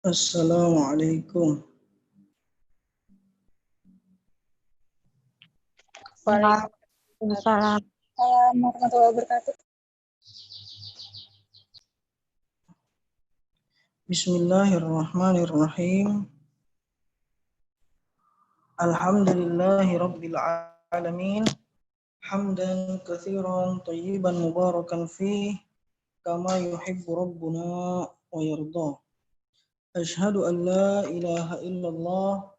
Assalamualaikum. Waalaikumsalam warahmatullahi wabarakatuh. Bismillahirrahmanirrahim. Alhamdulillahi rabbil alamin. Hamdan katsiran thayyiban mubarakan fih kama yuhibbu rabbuna wa yarda. Asyhadu an la ilaha illallah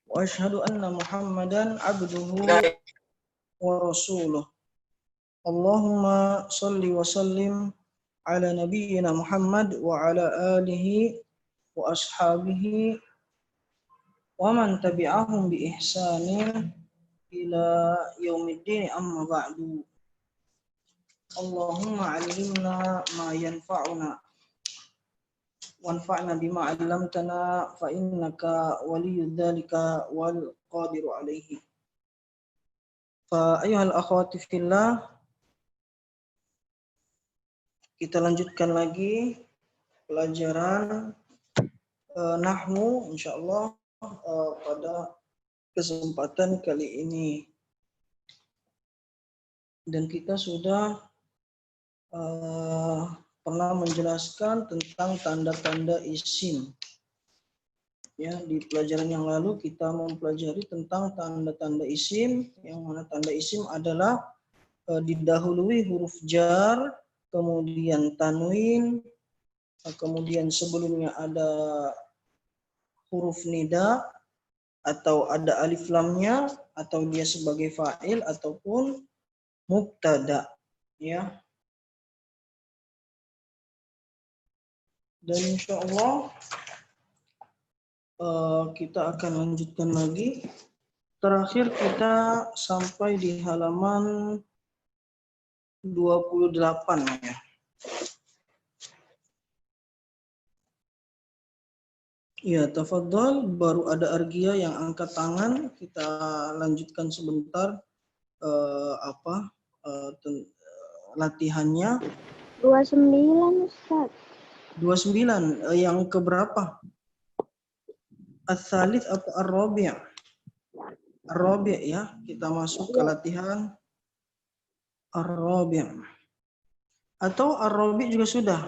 wa asyhadu anna Muhammadan abduhu wa rasuluh. Allahumma shalli wa sallim ala nabiyyina Muhammad wa ala alihi wa ashabihi wa man tabi'ahum bi ihsanin ila yaumiddin amma ba'du. Allahumma 'allimna ma yanfa'una wanfa'na bima 'allamtana fa innaka waliyyud dzalika wal qadiru 'alaihi. Fa ayyuhal akhwati fillah, kita lanjutkan lagi pelajaran nahwu insyaallah pada kesempatan kali ini. Dan kita sudah pernah menjelaskan tentang tanda-tanda isim. Ya, di pelajaran yang lalu kita mempelajari tentang tanda-tanda isim, yang mana tanda isim adalah didahului huruf jar, kemudian tanwin, kemudian sebelumnya ada huruf nida atau ada alif lamnya, atau dia sebagai fa'il ataupun mubtada, ya. Dan insya Allah kita akan lanjutkan lagi. Terakhir kita sampai di halaman 28 ya. Ya, tafadhol, baru ada Argia yang angkat tangan. Kita lanjutkan sebentar latihannya. 29 Ustaz. 29, yang keberapa? Ats-tsalits atau ar-rabi'? Ar-rabi' ya, kita masuk ke latihan ar-rabi'. Atau ar-rabi' juga sudah.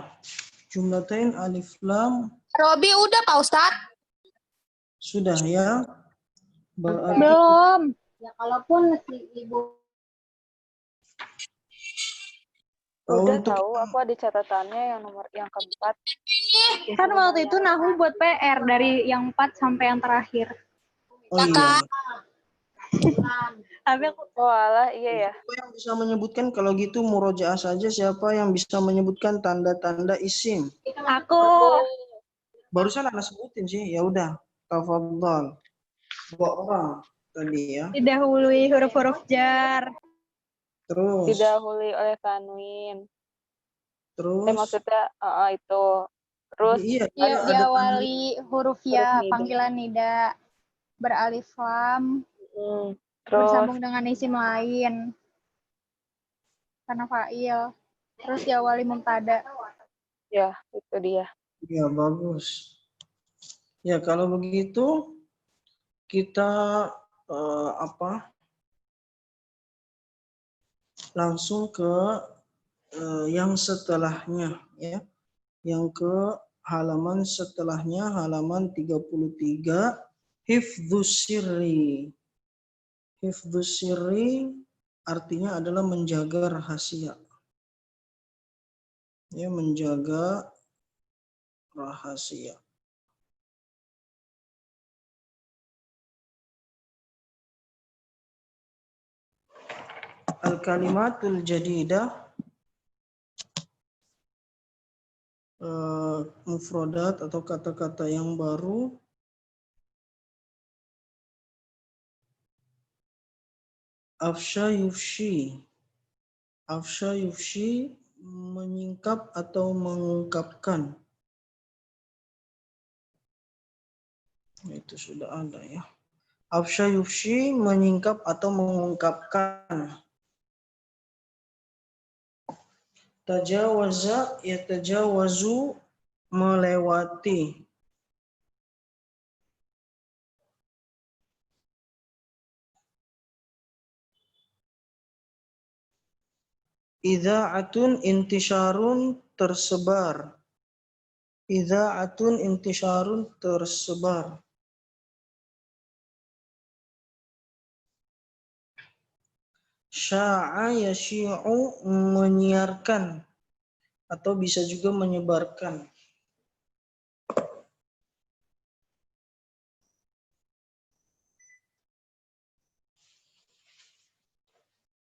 Jumlatain alif lam. Robi udah Pak Ustadz? Sudah ya. Berarti Belum. Ya kalaupun si Ibu Udah untuk tahu, aku ada catatannya yang nomor yang keempat. kan waktu itu nahu buat PR dari yang 4 sampai yang terakhir. oh iya. Tapi aku Oh alah, iya ya. Siapa yang bisa menyebutkan, kalau gitu murojaah saja, siapa yang bisa menyebutkan tanda-tanda isim? aku Barusan Anda sebutin sih, ya udah. Tafadhal. 2 orang tadi ya. didahului huruf-huruf jar. Terus Didahului oleh tanwin. terus Maksudnya itu. Terus iya, Ya, ada diawali huruf ya, nida. panggilan nida, beralif lam, Terus bersambung dengan isim lain, karena fa'il. Terus diawali mubtada. ya itu dia. ya bagus. Ya kalau begitu kita langsung ke yang setelahnya ya. Yang ke halaman setelahnya, halaman 33, hifdzus sirri. Hifdzus sirri artinya adalah menjaga rahasia. Ya, menjaga rahasia. Al-kalimatul jadidah, mufradat atau kata-kata yang baru. Afsha yufshi. Afsha yufshi, menyingkap atau mengungkapkan. Itu sudah ada ya. Afsha yufshi, menyingkap atau mengungkapkan. Tajawaza yatajawazu, melewati. Idza'atun intisyarun tersebar. Idza'atun intisyarun tersebar. Sya'a yasyi'u menyiarkan atau bisa juga menyebarkan.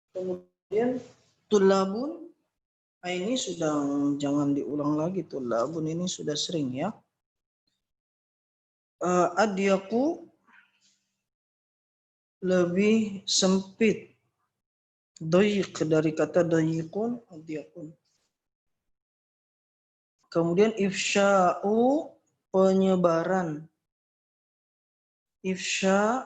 Kemudian tulabun, ini sudah jangan diulang lagi, tulabun ini sudah sering ya. Adyaku lebih sempit. Dayiq dari kata dayiqun, adyakun. Kemudian ifsya'u penyebaran. Ifsya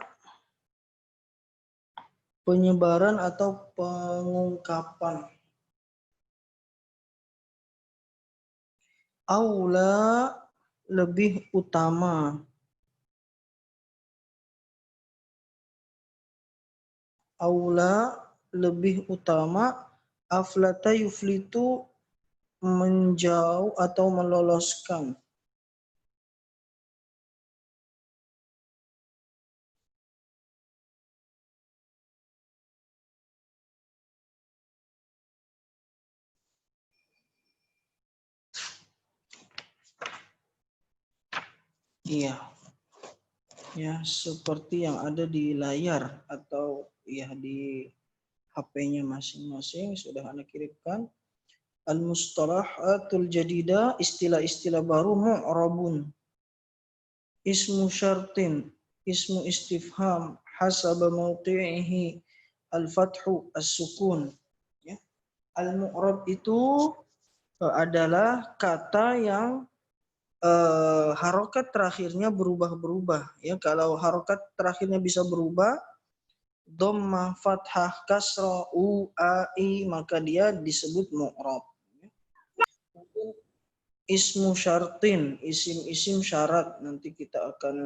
penyebaran atau pengungkapan. Aula lebih utama. Aula lebih utama. Aflata yuflitu menjauh atau meloloskan. Iya. Ya, seperti yang ada di layar atau ya di HP-nya masing-masing sudah Anda kirimkan. Al-mustalahatul jadida, istilah-istilah baru mu'rabun. Ismu syartin, ismu istifham, hasaba mawqi'ihi, al-fathu, as-sukun. Ya. Al-mu'rab itu adalah kata yang harokat terakhirnya berubah-berubah. Ya, kalau harokat terakhirnya bisa berubah, dhammah, fathah, kasrah, i, maka dia disebut mu'rab. Ismu syartin, isim-isim syarat, nanti kita akan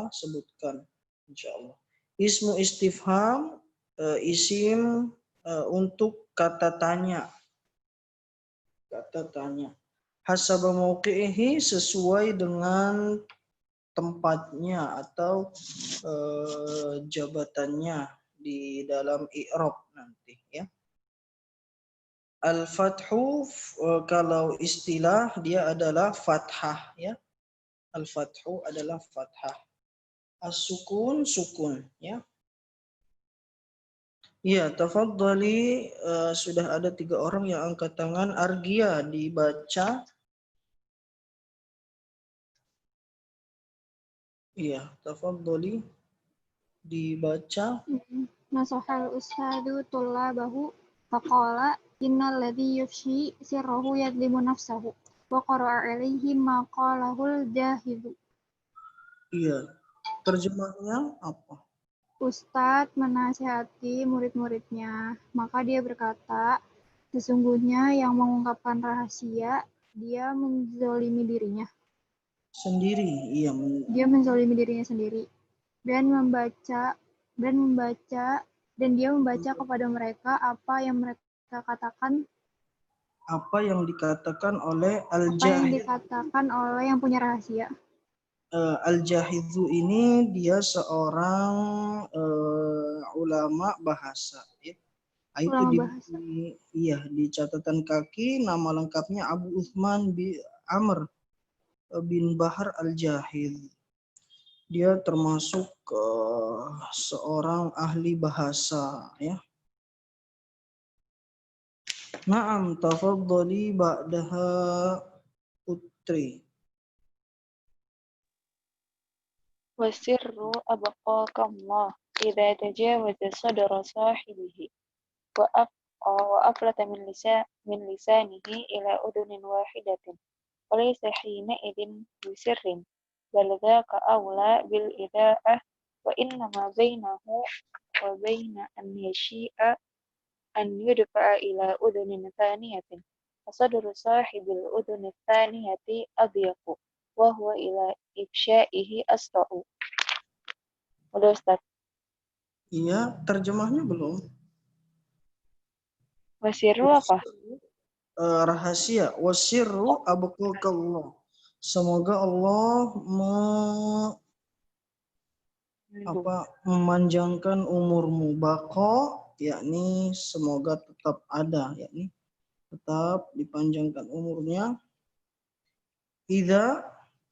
sebutkan insyaallah. Ismu istifham, isim untuk kata tanya. Kata tanya. Hasaba mauqi'ihi, sesuai dengan tempatnya atau jabatannya di dalam i'rab nanti ya. Al-fathu kalau istilah dia adalah fathah ya. Al-fathu adalah fathah. As-sukun sukun ya. Ya, tafadhali, sudah ada 3 orang yang angkat tangan. Argia dibaca. Iya, tafadhali dibaca. Nasahal ustadu tullabahu faqala innal ladzi yufshi sirrahu yadlimu nafsahu wa qara'a alaihi ma qalahul jahidu. Iya. Terjemahnya apa? Ustadz menasihati murid-muridnya, maka dia berkata, sesungguhnya yang mengungkapkan rahasia, dia menzolimi dirinya. Sendiri, iya. Dia menzolimi dirinya sendiri. Dan dia membaca kepada mereka apa yang mereka katakan, Apa yang dikatakan oleh apa yang Al-Jahid. dikatakan oleh yang punya rahasia. Al-Jahidzu ini dia seorang ulama bahasa ya. Itu Ulama bahasa. di catatan kaki nama lengkapnya Abu Uthman bin Amr bin Bahar Al-Jahid. Dia termasuk seorang ahli bahasa ya. Naam, tafadhali ba'daha putri. Wasirru abqakallah idza tajawaza sadra sahibihi wa aflata min lisanihi ila udunin wahidatin walaysa hina idin bisirrin bal dzaka awla bil ida'ah wa inna ma bainahu wa baina an yashi'a an yudfa'a ila udunin thaniyatin fasadru sahibil uduni thaniyati adyaqu wa huwa ila ifsya'ihi asra'u. Udah Ustaz. Iya, terjemahnya belum? Wasiru apa? Rahasia. Wasirru abqakallah. Semoga Allah memanjangkan umurmu. Baqo yakni semoga tetap ada, yakni tetap dipanjangkan umurnya. Idza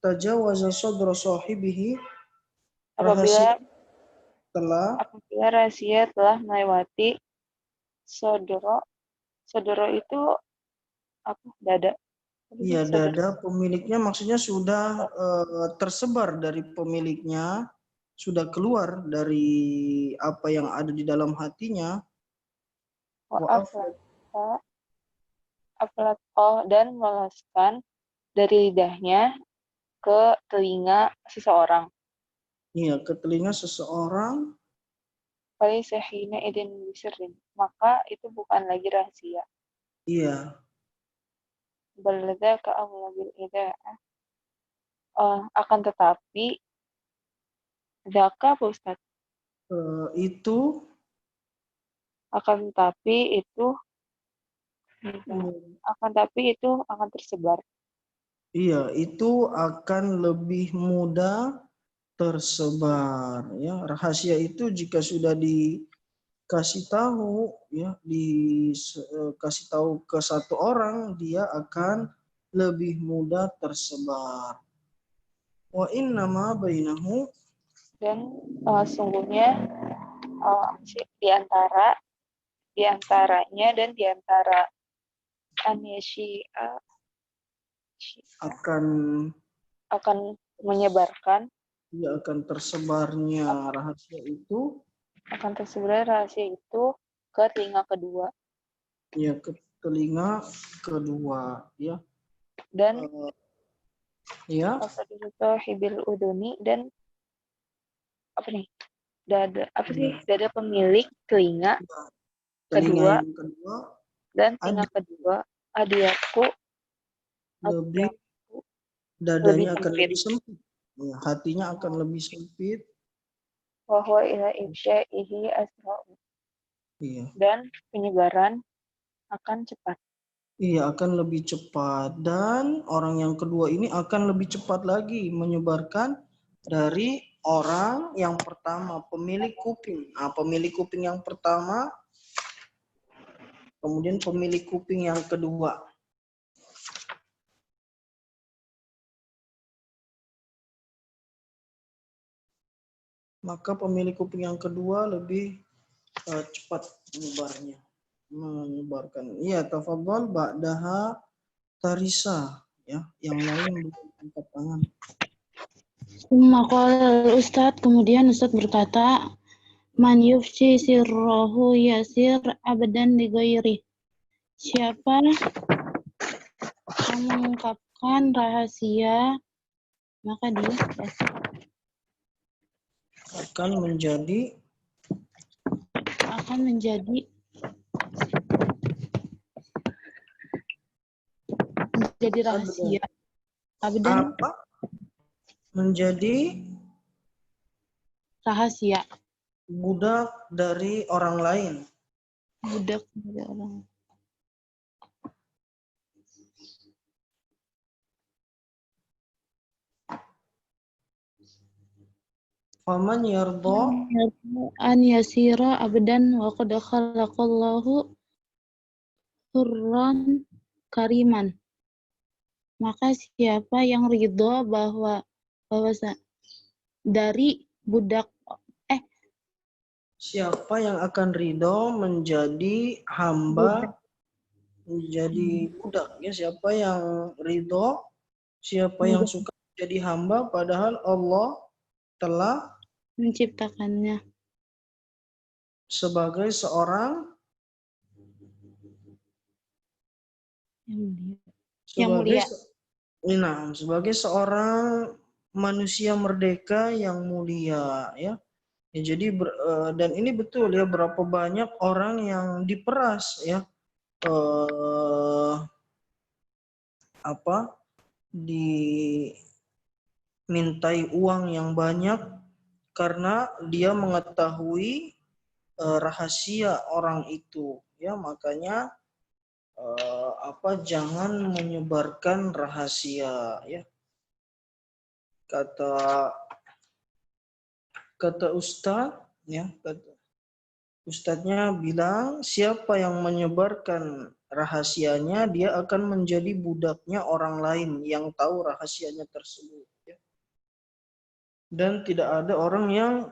tajawaza sadra sahibihi, Apabila rahasia telah melewati sodoro. Sodoro itu apa? Dada. iya, dada pemiliknya, maksudnya sudah tersebar dari pemiliknya, sudah keluar dari apa yang ada di dalam hatinya. Aflatah dan meloloskan dari lidahnya ke telinga seseorang. Iya, ke telinga seseorang. Falaysa hina idin bisirrin, maka itu bukan lagi rahasia. Iya. Baladzaka aula bil ida'ah. Akan tetapi zaka Pak Ustaz. Itu Akan tetapi itu akan tersebar. iya, itu akan lebih mudah tersebar, ya. Rahasia itu jika sudah dikasih tahu, ya, dikasih tahu ke satu orang, dia akan lebih mudah tersebar. Wa innama bainahu, Dan sungguhnya di antaranya dan di antara akan menyebarkan, dia akan tersebarnya rahasia itu, akan tersebar rahasia itu ke telinga kedua. ya, ke telinga kedua, ya. Dan Ya. hibil uduni, dan apa nih? Dada pemilik telinga kedua, yang kedua, dan telinga kedua adiaku lebih dadanya akan lebih sempit. Ya, hatinya akan lebih sempit. Wa huwa ila ifsyaihi asra'u. Iya. Dan penyebaran akan cepat. Iya, akan lebih cepat, dan orang yang kedua ini akan lebih cepat lagi menyebarkan dari orang yang pertama, pemilik kuping. Nah, pemilik kuping yang pertama, kemudian pemilik kuping yang kedua. Maka pemilik kuping yang kedua lebih cepat menyebarkan. Iya, tafadhal ba'daha Tarisa, ya, yang lain angkat tangan. Maqal Ustadz, kemudian Ustadz berkata, man yufshi sirrahu yasir abadan li ghairi. Siapa yang mengungkapkan rahasia, maka dia akan menjadi rahasia. Abadan. Apa? Menjadi rahasia. Budak dari orang lain. Budak dari orang. Faman yarda an yasira abdan wa qad khalaqallahu hurran kariman. Maka siapa yang ridho bahwa dari budak siapa yang akan ridho menjadi hamba, menjadi budak, ya, siapa yang ridho, siapa yang suka menjadi hamba padahal Allah telah menciptakannya sebagai seorang yang mulia. Sebagai seorang manusia merdeka yang mulia, ya. Ya, jadi dan ini betul, ya, berapa banyak orang yang diperas, ya, dimintai uang yang banyak karena dia mengetahui rahasia orang itu, ya. Makanya jangan menyebarkan rahasia, ya. Kata Ustadz, ya, Ustadznya bilang siapa yang menyebarkan rahasianya dia akan menjadi budaknya orang lain yang tahu rahasianya tersebut, ya. Dan tidak ada orang yang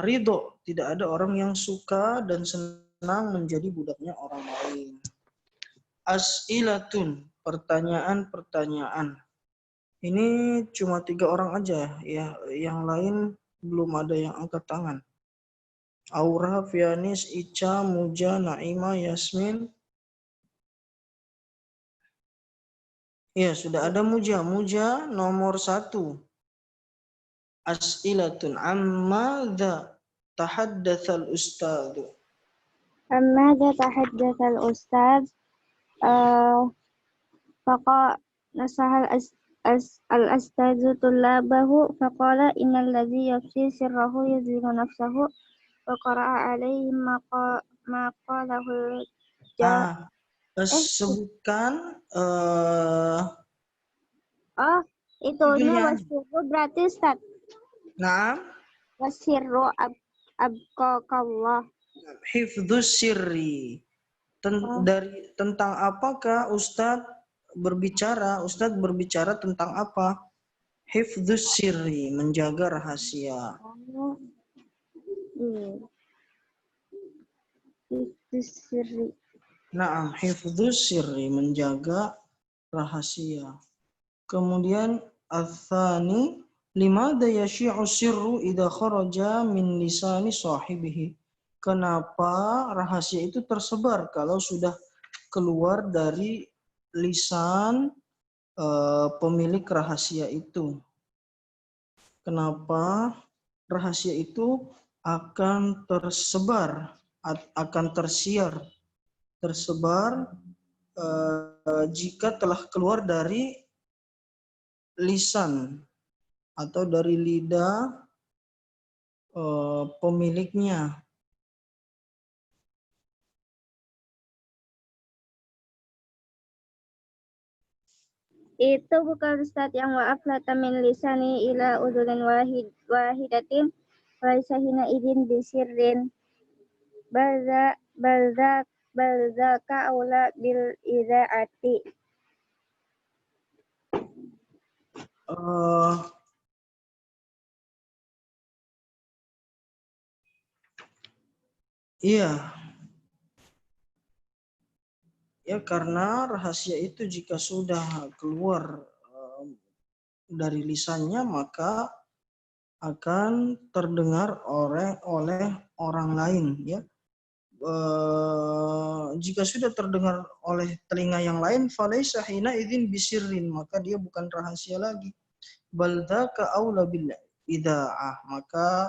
ridho, tidak ada orang yang suka dan senang menjadi budaknya orang lain. As'ilatun, pertanyaan-pertanyaan. Ini cuma 3 orang aja, ya. Yang lain belum ada yang angkat tangan. Aura, Fianis, Ica, Muja, Naima, Yasmin. Ya, sudah ada Muja. Muja nomor 1. As'ilatun ammadha tahaddatsal ustadz. ماذا تحدث الأستاذ؟ نصح الأستاذ طلابه فقال إن الذي يفشي سره يظلم نفسه وقرأ عليهم ما قاله Sebutkan itunya wasirru berarti Ustaz. Nah, Wasirru abqakallah. hifdzus sirri. Tentang apakah Ustadz berbicara? Ustadz berbicara tentang apa? Hifdzus sirri, menjaga rahasia. Hifdzus sirri. Naam, hifdzus sirri, menjaga rahasia. Kemudian ats-tsani, limadza yashi'u sirru idza kharaja min lisani sahibihi. Kenapa rahasia itu tersebar kalau sudah keluar dari lisan pemilik rahasia itu? Kenapa rahasia itu akan tersebar, akan tersebar jika telah keluar dari lisan atau dari lidah pemiliknya? Itu bukan Ustaz yang wa'aflata min lisani ila udhunin wahidatin walaysa hina idin bisirrin balzaka aula bil idha'ati. Iya. Ya, karena rahasia itu jika sudah keluar dari lisannya maka akan terdengar oleh orang lain, ya. Jika sudah terdengar oleh telinga yang lain, falaisa hina idzin bisirrin, maka dia bukan rahasia lagi. Bal dzaka aula bil idaah, maka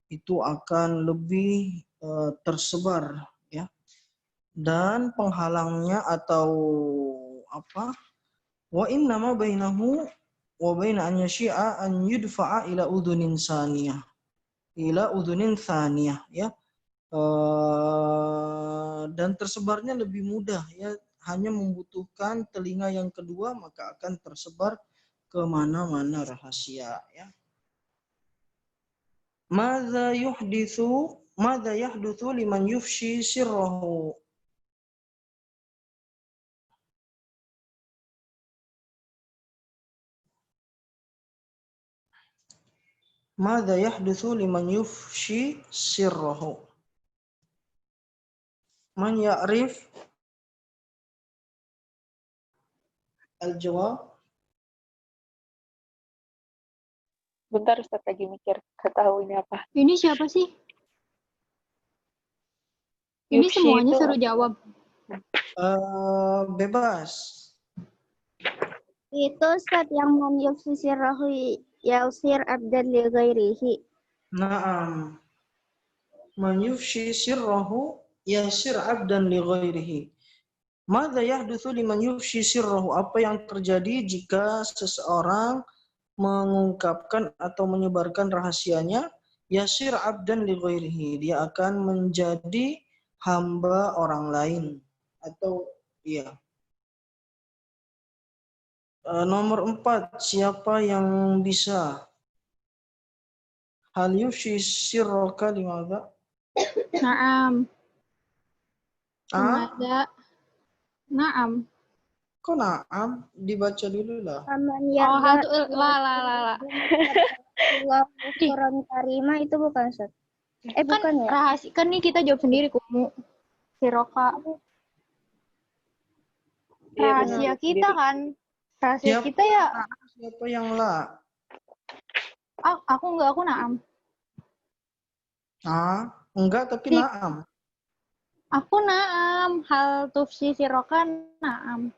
itu akan lebih tersebar, ya. Dan penghalangnya atau apa? Wa innama bainahu wa baina an yashi'a an yudfa'a ila udhunin saniyah. Ila udhunin thaniyah, ya. Dan tersebarnya lebih mudah, ya. Hanya membutuhkan telinga yang kedua maka akan tersebar kemana-mana rahasia, ya. Madza yahdutsu liman yufshi sirrahu. Madza yahdutsu liman yufshi sirrahu. Man ya'rif al-jawab? Bentar Ustaz lagi mikir, gak tahu ini apa. Ini siapa sih? Ini Yufshi semuanya itu suruh jawab. Bebas. Itu Ustaz yang man yufsi sirrahu yausir abdan li ghairihi. Naam. Man yufshi sirrahu yasir abdan li ghairihi. Madza yahdutsu liman yufshi sirrahu? Apa yang terjadi jika seseorang mengungkapkan atau menyebarkan rahasianya? Yasir abdan li ghairihi. Dia akan menjadi hamba orang lain. atau iya. Nomor 4, siapa yang bisa? Hal yufshi sirroka limadha? Naam. Ah, Limadha? Naam. kok naam? Dibaca dulu lah. Oh, hatu la. Ih, Quran Karimah itu bukan Ustaz. kan Bukan ya? rahasia kan nih kita jawab sendiri kumu. Siroka. Iya, Rahasia benar. kita kan. Rahasia Siapa kita ya. Siapa yang la? Aku enggak, aku naam. Ah, enggak tapi Ih. naam. Aku naam. Hal tufsi siroka naam.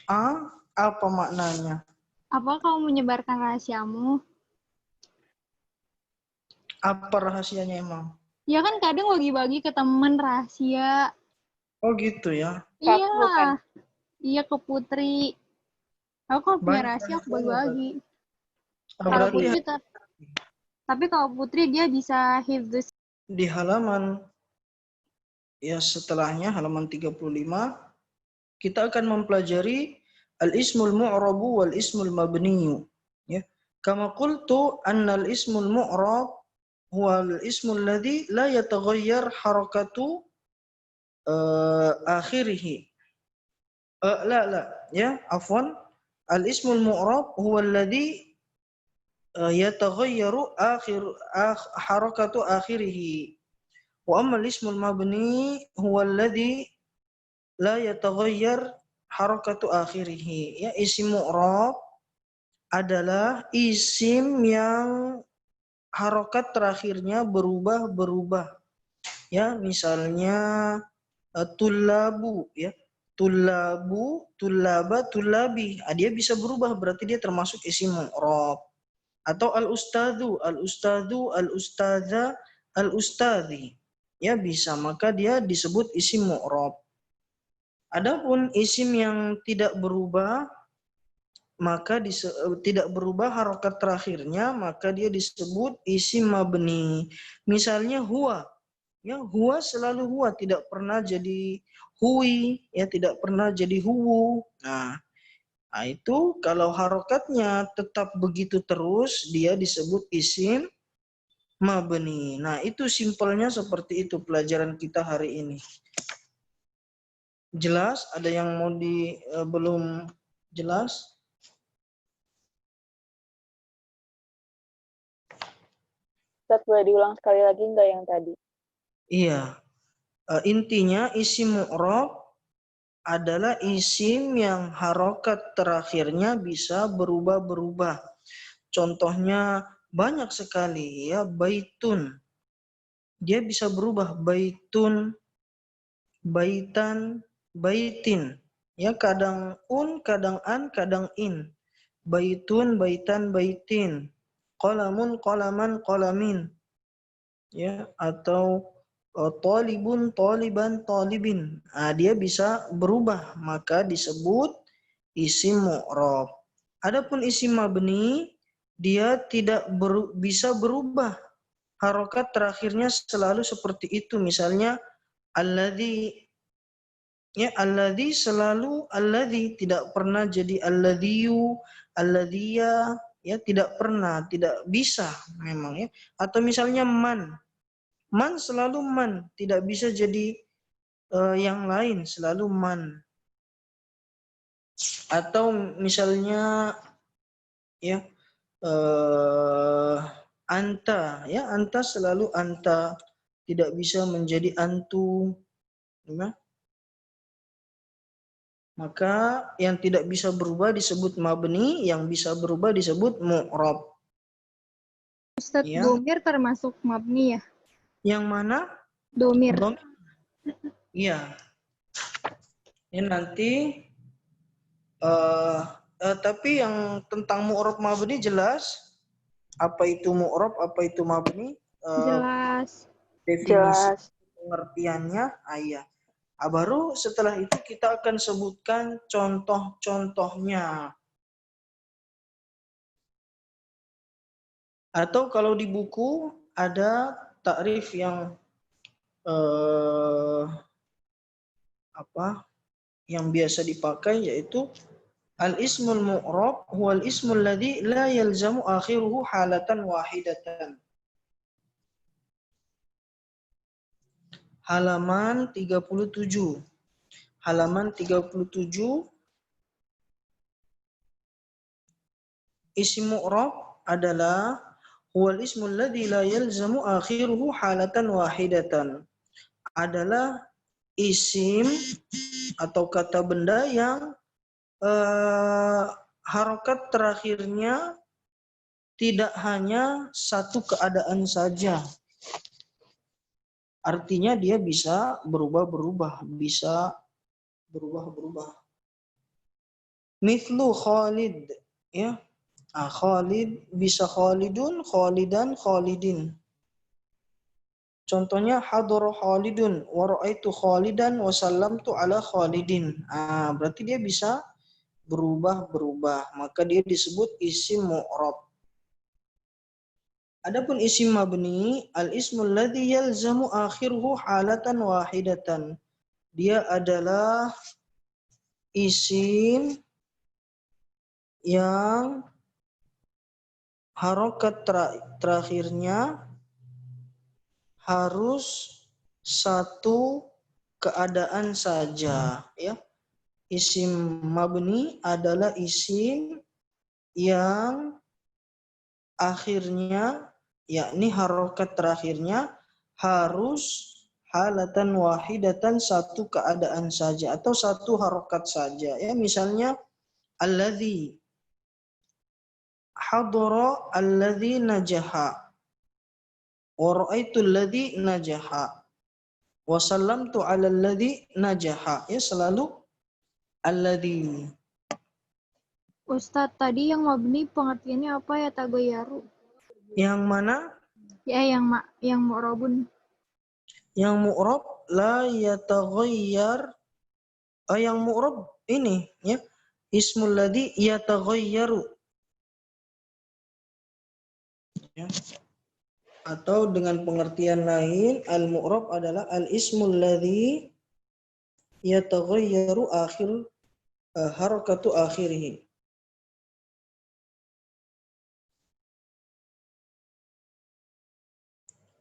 Ah, apa maknanya? Apa kamu menyebarkan rahasiamu? Apa rahasianya emang? Ya kan kadang bagi-bagi ke temen rahasia. Oh gitu ya. Iya. Bukan. Iya ke Putri. Aku kalau punya Banyak rahasia aku banyak bagi-bagi. Kalau berarti Putri tapi kalau Putri dia bisa hifdz. di halaman ya setelahnya halaman 35 kita akan mempelajari al-ismul mu'rabu wal ismul mabniyu ya. Kama qultu anna al-ismul mu'rab huwa al-ismul ladzi la yataghayyar harakatu akhirih. La ya, afwan. Al-ismul mu'rab huwa alladhi yataghayyaru harakatu akhirih. Wa amma al-ismul mabni huwa alladhi la yataghayyar harakatu akhirih. Ya, isim mu'rab adalah isim yang harokat terakhirnya berubah-berubah. Ya, misalnya tullabu ya. Tullabu, tullaba, tullabi. Dia bisa berubah berarti dia termasuk isim mu'rab. Atau al-ustadzu, al-ustadzu, al-ustadza, al-ustadzi. Ya bisa, maka dia disebut isim mu'rab. Adapun isim yang tidak berubah maka tidak berubah harokat terakhirnya maka dia disebut isim mabni. Misalnya huwa. Ya, huwa selalu huwa, tidak pernah jadi hui, ya tidak pernah jadi huwu. Nah, itu kalau harokatnya tetap begitu terus, dia disebut isim mabni. Nah, itu simpelnya seperti itu pelajaran kita hari ini. Jelas? Ada yang mau belum jelas? Ustaz, boleh diulang sekali lagi nggak yang tadi? Iya. Intinya isim mu'rab adalah isim yang harokat terakhirnya bisa berubah-berubah. Contohnya banyak sekali ya, baitun. Dia bisa berubah baitun, baitan, baitin. Ya, kadang kadang an, kadang in. Baitun, baitan, baitin. Qalamun, qalaman, qalamin. Ya, atau talibun, taliban, talibin. Nah, dia bisa berubah, maka disebut isim mu'rab. Adapun isim mabni, dia tidak bisa berubah. Harokat terakhirnya selalu seperti itu. Misalnya alladzi, ya alladzi selalu alladzi, tidak pernah jadi alladziyu, alladziya, ya tidak pernah, tidak bisa memang ya. Atau misalnya man selalu man, tidak bisa jadi yang lain, selalu man. Atau misalnya ya anta, ya anta selalu anta, tidak bisa menjadi antu. Ya. Maka yang tidak bisa berubah disebut mabni, yang bisa berubah disebut mu'rab. Ustadz, Ya. domir termasuk mabni ya? Yang mana? Domir. Iya. Ini nanti tapi yang tentang mu'rab mabni jelas. Apa itu mu'rab, apa itu mabni? Jelas. Definisi pengertiannya ayat. Baru setelah itu kita akan sebutkan contoh-contohnya. Atau kalau di buku ada takrif yang apa yang biasa dipakai, yaitu al-ismul mu'rab huwal ismul ladzi la yalzamu akhiruhu halatan wahidatan. Halaman 37. Halaman 37. Isim mu'rab adalah huwal ismul ladzi la yalzamu akhiruhu halatan wahidatan. Adalah isim atau kata benda yang harokat terakhirnya tidak hanya satu keadaan saja. Artinya dia bisa berubah-berubah, bisa berubah-berubah. Mithlu Khalid, ya. Khalid bisa Khalidun, Khalidan, Khalidin. Contohnya hadara Khalidun wa ra'aitu Khalidan wa sallamtu ala Khalidin. Berarti dia bisa berubah-berubah, maka dia disebut isim mu'rab. Adapun isim mabni, al-ismul ladzi yalzamu akhiruhu halatan wahidatan. Dia adalah isim yang harokat terakhirnya harus satu keadaan saja, ya. Isim mabni adalah isim yang akhirnya, yakni harokat terakhirnya harus halatan wahidatan, satu keadaan saja atau satu harokat saja. Ya, misalnya alladzi hadara alladzi najaha wa ra'aitu alladzi najaha wa sallamtu ala alladzi najaha. Ya, selalu alladzi. Ustadz, tadi yang mabni pengertiannya apa ya, tagoyaru? Yang mana? Ya, yang mu'rabun. Yang mu'rab la yataghayyar. Yang mu'rab ini, ya. Ismul ladzi yataghayyaru. Ya. Atau dengan pengertian lain, al-mu'rab adalah al-ismul ladzi yataghayyaru akhir harakatu akhirih.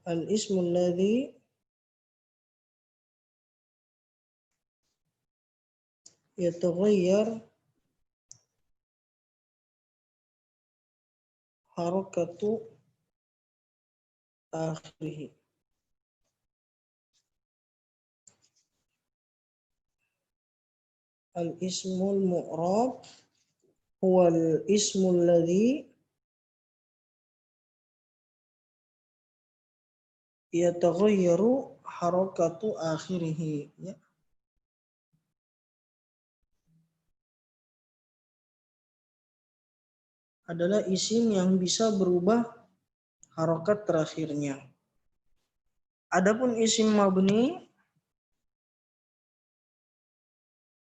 Al-ismul ladzi yataghayyar harakatu akhirih. Al-ismul mu'rab huwal ismul ladzi yataghayyaru harakatu akhirih, ya. Adalah isim yang bisa berubah harokat terakhirnya. Adapun isim mabni,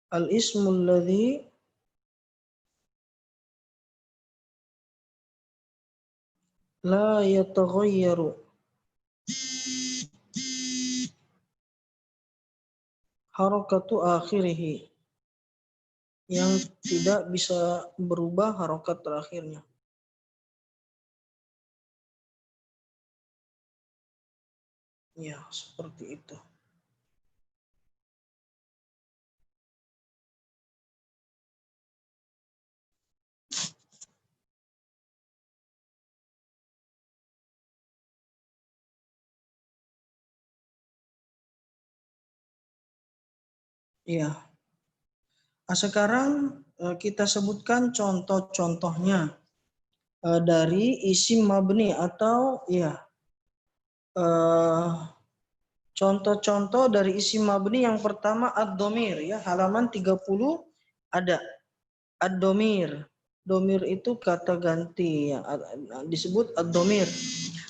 al-ismul ladzi la yataghayyaru harakatu akhirih, yang tidak bisa berubah harokat terakhirnya. Ya, seperti itu. Ya. Sekarang kita sebutkan contoh-contohnya dari isim mabni atau ya contoh-contoh dari isim mabni. Yang pertama ad-dhamir, ya, halaman 30 ada ad-dhamir. Dhamir itu kata ganti, ya, disebut ad-dhamir.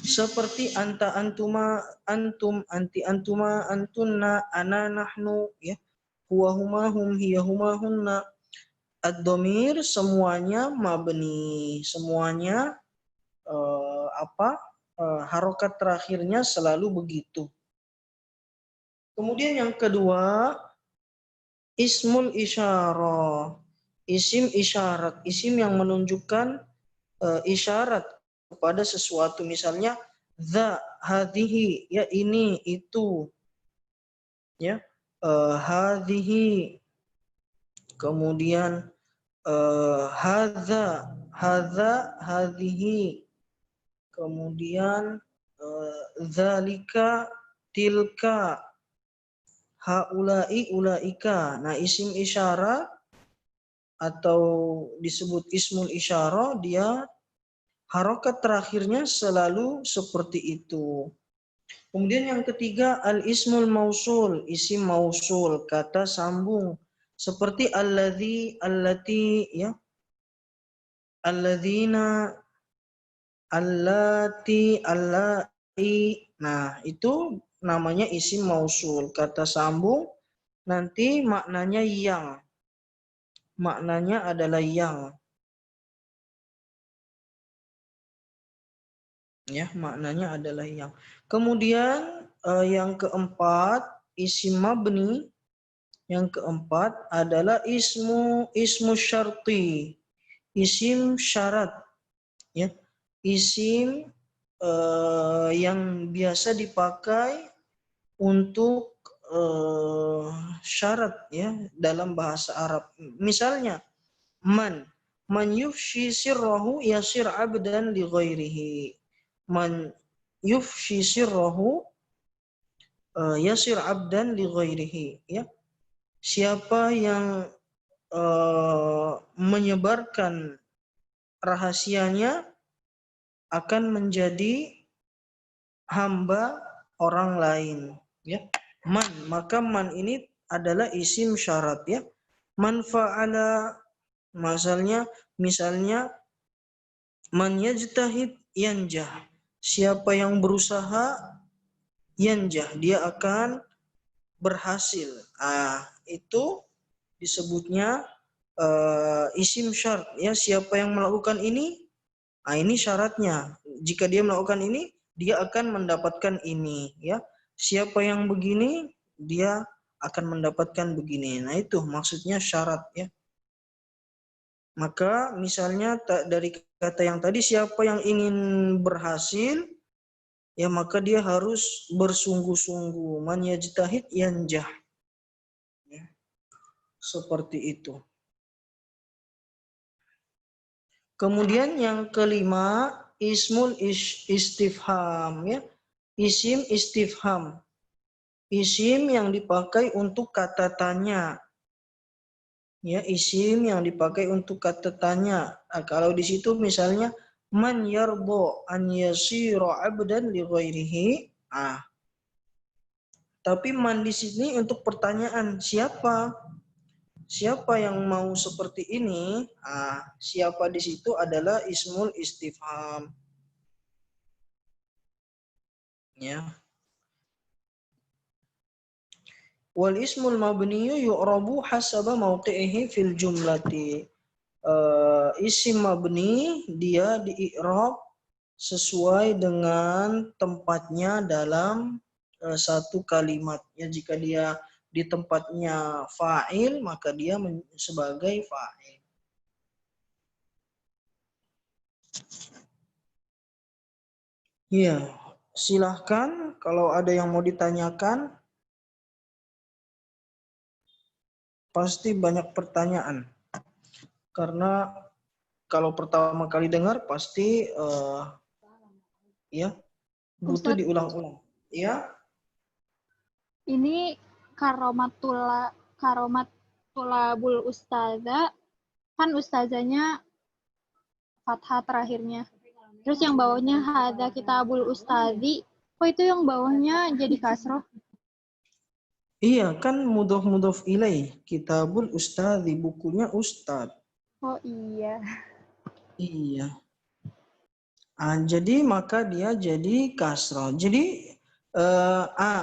Seperti anta, antuma, antum, anti, antuma, antunna, ana, nahnu, ya. Huwa, huma, hum, hiya, huma, hunna. Ad-dhamir semuanya mabni, semuanya harokat terakhirnya selalu begitu. Kemudian yang kedua, Ismul isyarah. Isim isyarat. Isim yang menunjukkan isyarat kepada sesuatu. Misalnya, hadhihi, ya ini, itu. Ya, hadhihi. Kemudian, hadza, hadhihi. Kemudian, dzalika, tilka, haula'i, ulaika. Nah, isim isyarat atau disebut ismul isyarah, dia harokat terakhirnya selalu seperti itu. Kemudian yang ketiga, al-ismul mausul, isim mausul, kata sambung. Seperti alladzi, allati, ya. Alladzina, allati, allai. Nah, itu namanya isim mausul, kata sambung, nanti maknanya yang. Maknanya adalah yang. Ya, maknanya adalah yang. Kemudian yang keempat, isim mabni. Yang keempat adalah ismu syarti. Isim syarat. Ya. Isim yang biasa dipakai untuk syarat, ya, dalam bahasa Arab. Misalnya, man yufshi sirrahu yasir abdan li ghairihi. Man yufshi sirrahu yasir abdan li ghairihi, ya. Siapa yang menyebarkan rahasianya akan menjadi hamba orang lain, ya. Man, maka man ini adalah isim syarat, ya. Man fa'ala, misalnya man yajtahid yanjah. Siapa yang berusaha yanjah, dia akan berhasil. Itu disebutnya isim syarat, ya. Siapa yang melakukan ini, ini syaratnya. Jika dia melakukan ini, dia akan mendapatkan ini, ya. Siapa yang begini, dia akan mendapatkan begini. Nah, itu maksudnya syarat, ya. Maka misalnya dari kata yang tadi, siapa yang ingin berhasil, ya, maka dia harus bersungguh-sungguh. Man yajtahid yanjah. Ya. Seperti itu. Kemudian yang kelima, ismul istifham, ya. Isim istifham. Isim yang dipakai untuk kata tanya. Ya, isim yang dipakai untuk kata tanya. Nah, kalau di situ misalnya man yardo an yasira abdan li ghairihi. Tapi man di sini untuk pertanyaan, siapa? Siapa yang mau seperti ini? Siapa di situ adalah ismul istifham. Ya. Wal ismul mabniyu yu'rabu hasaba mauqi'ihi fil jumlati. Isim mabni dia di-i'rab sesuai dengan tempatnya dalam satu kalimat. Ya, jika dia di tempatnya fa'il, maka dia sebagai fa'il. Iya, silahkan kalau ada yang mau ditanyakan. Pasti banyak pertanyaan. Karena kalau pertama kali dengar pasti ya butuh Ustadz, diulang-ulang. Ya. ini karomatulabul ustazah, kan ustazahnya fathah terakhirnya. Terus yang bawahnya hadza kitabul ustazi, kok itu yang bawahnya jadi kasroh? Iya, kan mudhof ilaih. Kitabul ustadzi, bukunya ustad. Oh iya. Iya. Jadi maka dia jadi kasroh. Jadi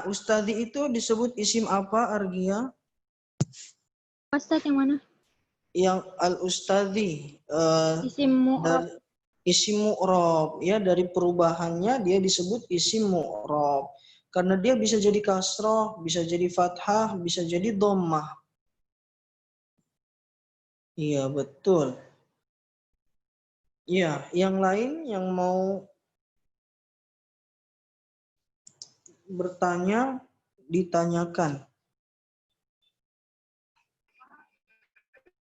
ustadzi itu disebut isim apa, Argia? Ustadz yang mana? Yang al-ustadzi. Isim mu'rab. Isim mu'rab, ya, dari perubahannya dia disebut isim mu'rab. Karena dia bisa jadi kasroh, bisa jadi fathah, bisa jadi dhammah. Iya, betul. Iya, yang lain yang mau bertanya, ditanyakan.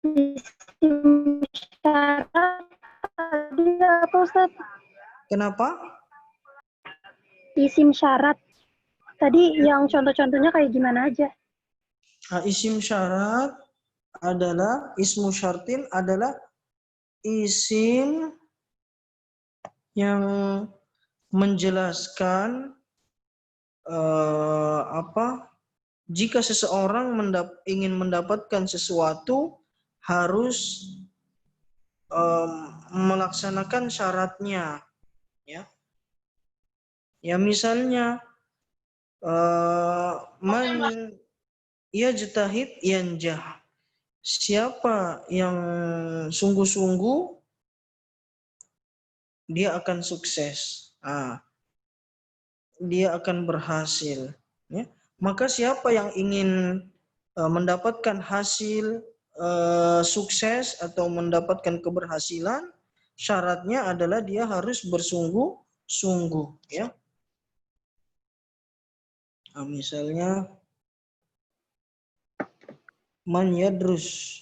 Isim syarat tadi apa Ustaz? Kenapa? Isim syarat. Tadi yang contoh-contohnya kayak gimana aja? Nah, isim syarat adalah, ismu syartin adalah isim yang menjelaskan jika seseorang ingin mendapatkan sesuatu harus melaksanakan syaratnya, ya. Ya misalnya man yajtahid yanjah. Siapa yang sungguh-sungguh dia akan sukses. Dia akan berhasil, ya. Maka siapa yang ingin mendapatkan hasil sukses atau mendapatkan keberhasilan, syaratnya adalah dia harus bersungguh-sungguh, ya. Nah, misalnya man yadrus.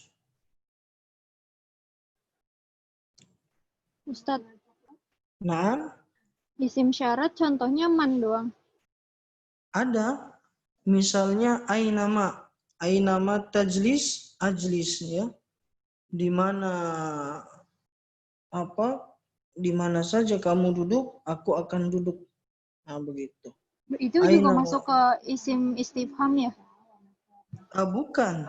Ustadz, Nah, isim syarat contohnya man doang. ada misalnya ainama tajlis ajlis, ya. Di mana saja kamu duduk, aku akan duduk. Nah, begitu. Itu juga masuk ke isim istifham ya? Bukan.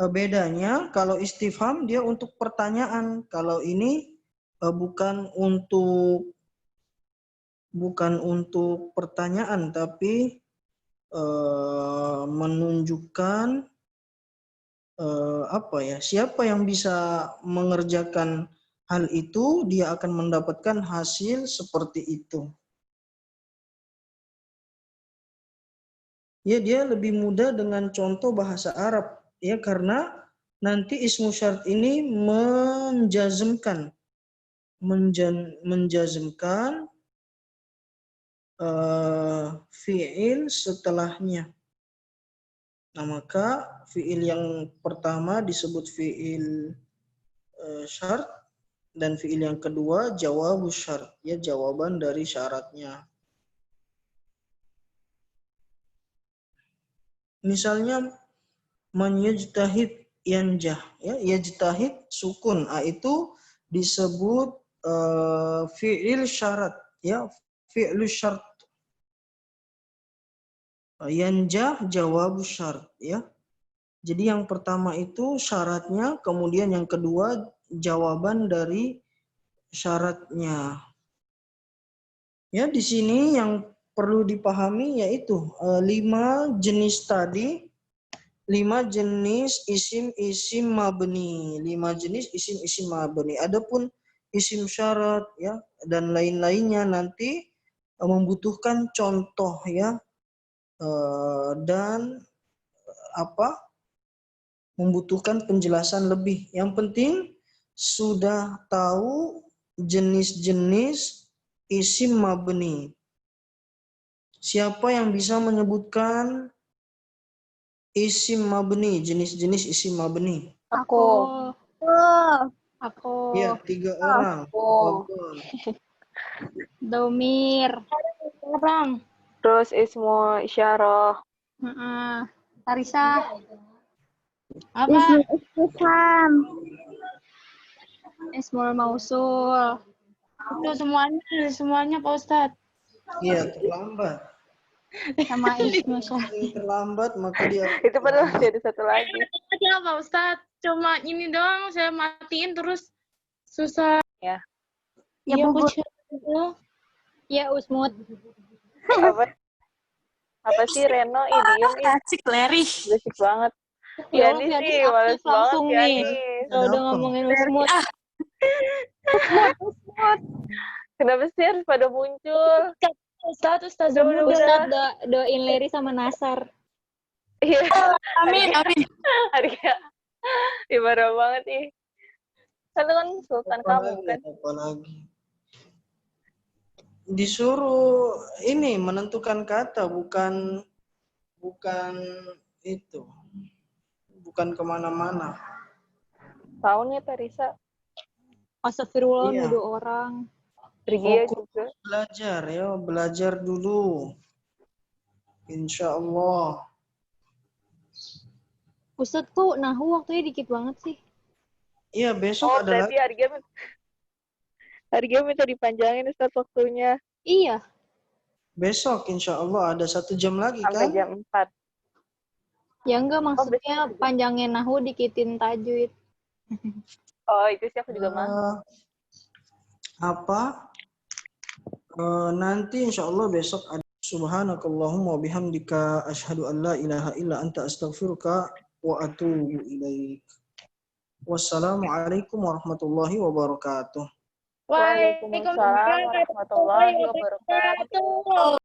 Bedanya kalau istifham dia untuk pertanyaan. Kalau ini bukan untuk pertanyaan, tapi menunjukkan siapa yang bisa mengerjakan hal itu, dia akan mendapatkan hasil seperti itu. Ya, dia lebih mudah dengan contoh bahasa Arab, ya, karena nanti ismu syarat ini menjazmkan fiil setelahnya. Nah, maka fiil yang pertama disebut fiil syarat, dan fiil yang kedua jawabus syarat, ya, jawaban dari syaratnya. Misalnya man yajtahid yanjah, ya, yajtahid sukun, itu disebut fiil syarat, ya, fi'il syarat. Yanjah jawab syarat, ya. Jadi yang pertama itu syaratnya, kemudian yang kedua jawaban dari syaratnya. Ya, di sini yang perlu dipahami yaitu 5 jenis tadi, 5 jenis isim mabni, 5 jenis isim mabni. Adapun isim syarat, ya, dan lain-lainnya nanti membutuhkan contoh, ya, dan membutuhkan penjelasan lebih. Yang penting sudah tahu jenis-jenis isim mabni. Siapa yang bisa menyebutkan isim mabni, jenis-jenis isim mabni? Aku. Aku. Ya, 3 orang. Domir. Orang. Terus ismu isyarah. Tarisa. Apa? Istifham. Ismul mausul. Itu semuanya Pak Ustadz. Iya, terlambat. Sama ismu syarat. Terlambat maka dia Itu padahal masih ada satu lagi. Aja Pak Ustadz. Cuma ini doang saya matiin terus susah. Ya. Ya, Iya, bubut. itu. Ya, usmut. Apa sih Reno idiom ini? Asik, Leri. Berisik banget. Ya, Ya, ini Pianis sih aktif males banget langsung ya nih. nih. Kalau udah ngomongin usmut. Kenapa sih harus pada muncul? Ustadz Ustadz doain Leri sama Nasar. Iya. Amin, amin. Harga. Ibarat banget nih. Kan itu kan sultan kamu bukan? Apalagi. Disuruh ini menentukan kata, bukan itu. Bukan kemana-mana. Tahu nih Tarisa. Astagfirullah Iya. nuduh orang. Pergi Fokus juga. belajar ya, belajar dulu. Insya Allah. Ustadz kok nahu waktunya dikit banget sih? Iya, besok Oh, ada berarti lagi. Harga minta dipanjangin Ustaz waktunya Iya. Besok insya Allah ada 1 jam lagi sampai kan? jam 4. Ya enggak, maksudnya besok juga. panjangin nahu dikitin tajwid. Oh, itu sih aku juga mah. Nanti insya Allah besok ada subhanakallahumma bihamdika asyhadu an la ilaha illa anta astaghfiruka wa atubu ilaik. Wassalamualaikum warahmatullahi wabarakatuh. Waalaikumsalam warahmatullahi wabarakatuh.